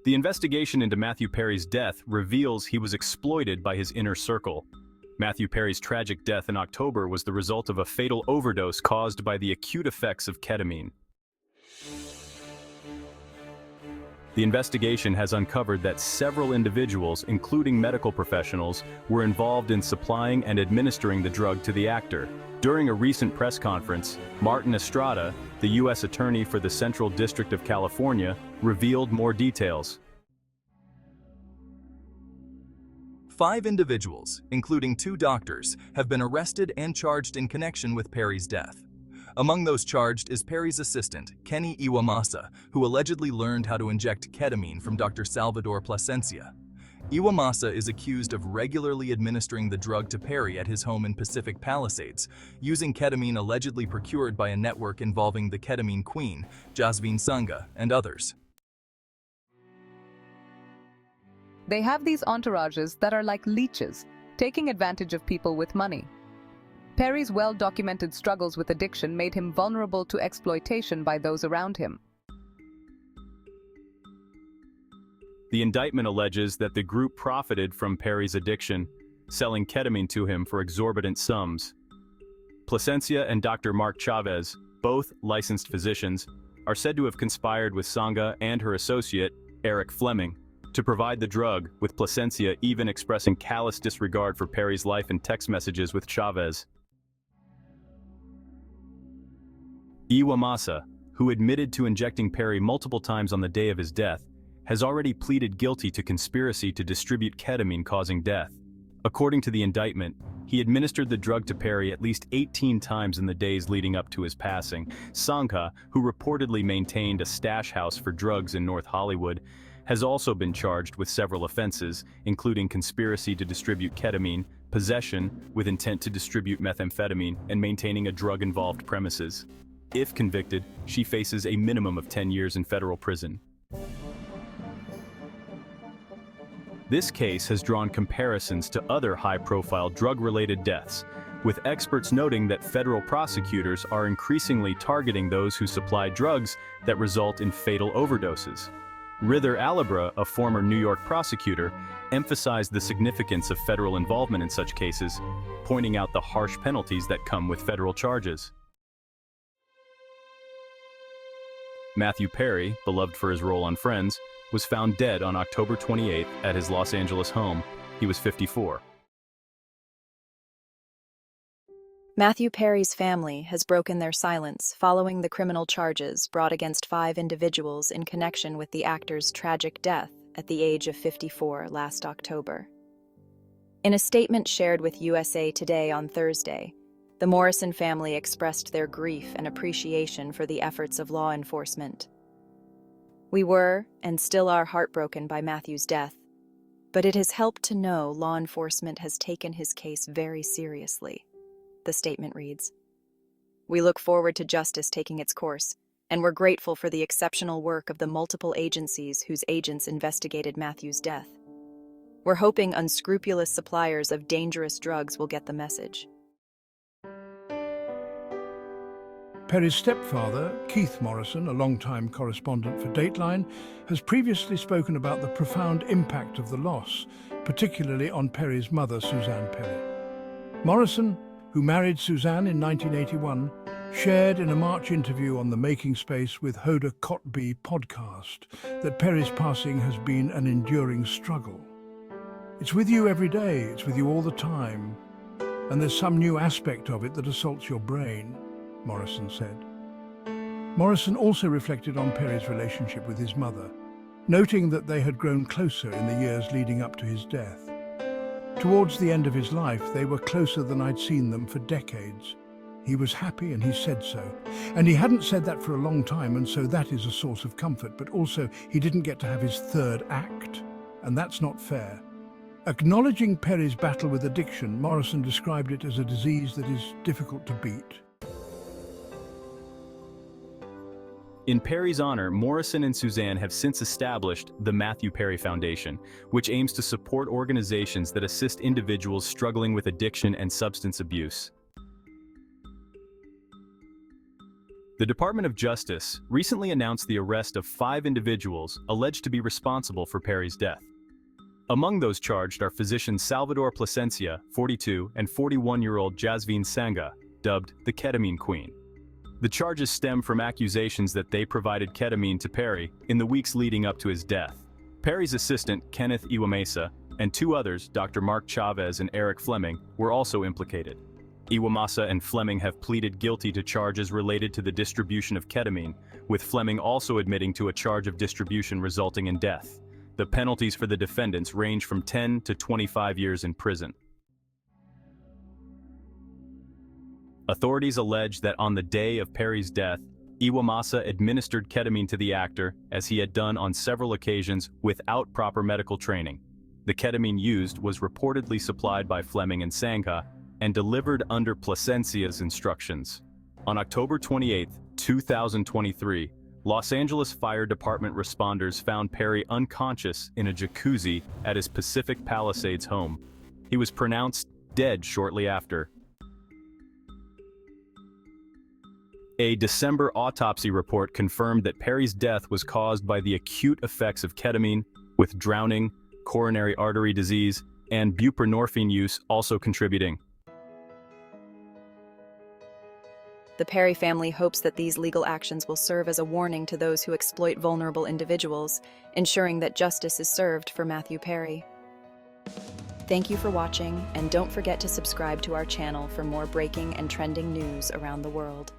The investigation into Matthew Perry's death reveals he was exploited by his inner circle. Matthew Perry's tragic death in October was the result of a fatal overdose caused by the acute effects of ketamine. The investigation has uncovered that several individuals, including medical professionals, were involved in supplying and administering the drug to the actor. During a recent press conference, Martin Estrada, the U.S. Attorney for the Central District of California, revealed more details. 5 individuals, including 2 doctors, have been arrested and charged in connection with Perry's death. Among those charged is Perry's assistant, Kenny Iwamasa, who allegedly learned how to inject ketamine from Dr. Salvador Plasencia. Iwamasa is accused of regularly administering the drug to Perry at his home in Pacific Palisades, using ketamine allegedly procured by a network involving the ketamine queen, Jasmine Sangha, and others. They have these entourages that are like leeches, taking advantage of people with money. Perry's well-documented struggles with addiction made him vulnerable to exploitation by those around him. The indictment alleges that the group profited from Perry's addiction, selling ketamine to him for exorbitant sums. Plasencia and Dr. Mark Chavez, both licensed physicians, are said to have conspired with Sangha and her associate, Eric Fleming, to provide the drug, with Plasencia even expressing callous disregard for Perry's life in text messages with Chavez. Iwamasa, who admitted to injecting Perry multiple times on the day of his death, has already pleaded guilty to conspiracy to distribute ketamine causing death. According to the indictment, he administered the drug to Perry at least 18 times in the days leading up to his passing. Sangha, who reportedly maintained a stash house for drugs in North Hollywood, has also been charged with several offenses, including conspiracy to distribute ketamine, possession with intent to distribute methamphetamine, and maintaining a drug-involved premises. If convicted, she faces a minimum of 10 years in federal prison. This case has drawn comparisons to other high-profile drug-related deaths, with experts noting that federal prosecutors are increasingly targeting those who supply drugs that result in fatal overdoses. Rither Alabra, a former New York prosecutor, emphasized the significance of federal involvement in such cases, pointing out the harsh penalties that come with federal charges. Matthew Perry, beloved for his role on Friends, was found dead on October 28 at his Los Angeles home. He was 54. Matthew Perry's family has broken their silence following the criminal charges brought against 5 individuals in connection with the actor's tragic death at the age of 54 last October. In a statement shared with USA Today on Thursday, the Morrison family expressed their grief and appreciation for the efforts of law enforcement. "We were, and still are, heartbroken by Matthew's death, but it has helped to know law enforcement has taken his case very seriously," the statement reads. "We look forward to justice taking its course, and we're grateful for the exceptional work of the multiple agencies whose agents investigated Matthew's death. We're hoping unscrupulous suppliers of dangerous drugs will get the message." Perry's stepfather, Keith Morrison, a longtime correspondent for Dateline, has previously spoken about the profound impact of the loss, particularly on Perry's mother, Suzanne Perry. Morrison, who married Suzanne in 1981, shared in a March interview on the Making Space with Hoda Kotb podcast that Perry's passing has been an enduring struggle. "It's with you every day, it's with you all the time, and there's some new aspect of it that assaults your brain," Morrison said. Morrison also reflected on Perry's relationship with his mother, noting that they had grown closer in the years leading up to his death. "Towards the end of his life, they were closer than I'd seen them for decades. He was happy and he said so. And he hadn't said that for a long time, and so that is a source of comfort, but also he didn't get to have his third act, and that's not fair." Acknowledging Perry's battle with addiction, Morrison described it as a disease that is difficult to beat. In Perry's honor, Morrison and Suzanne have since established the Matthew Perry Foundation, which aims to support organizations that assist individuals struggling with addiction and substance abuse. The Department of Justice recently announced the arrest of 5 individuals alleged to be responsible for Perry's death. Among those charged are physicians Salvador Plasencia, 42, and 41-year-old Jasvine Sangha, dubbed the Ketamine Queen. The charges stem from accusations that they provided ketamine to Perry in the weeks leading up to his death. Perry's assistant, Kenneth Iwamasa, and 2 others, Dr. Mark Chavez and Eric Fleming, were also implicated. Iwamasa and Fleming have pleaded guilty to charges related to the distribution of ketamine, with Fleming also admitting to a charge of distribution resulting in death. The penalties for the defendants range from 10 to 25 years in prison. Authorities allege that on the day of Perry's death, Iwamasa administered ketamine to the actor, as he had done on several occasions without proper medical training. The ketamine used was reportedly supplied by Fleming and Sangha and delivered under Plasencia's instructions. On October 28, 2023, Los Angeles Fire Department responders found Perry unconscious in a jacuzzi at his Pacific Palisades home. He was pronounced dead shortly after. A December autopsy report confirmed that Perry's death was caused by the acute effects of ketamine, with drowning, coronary artery disease, and buprenorphine use also contributing. The Perry family hopes that these legal actions will serve as a warning to those who exploit vulnerable individuals, ensuring that justice is served for Matthew Perry. Thank you for watching, and don't forget to subscribe to our channel for more breaking and trending news around the world.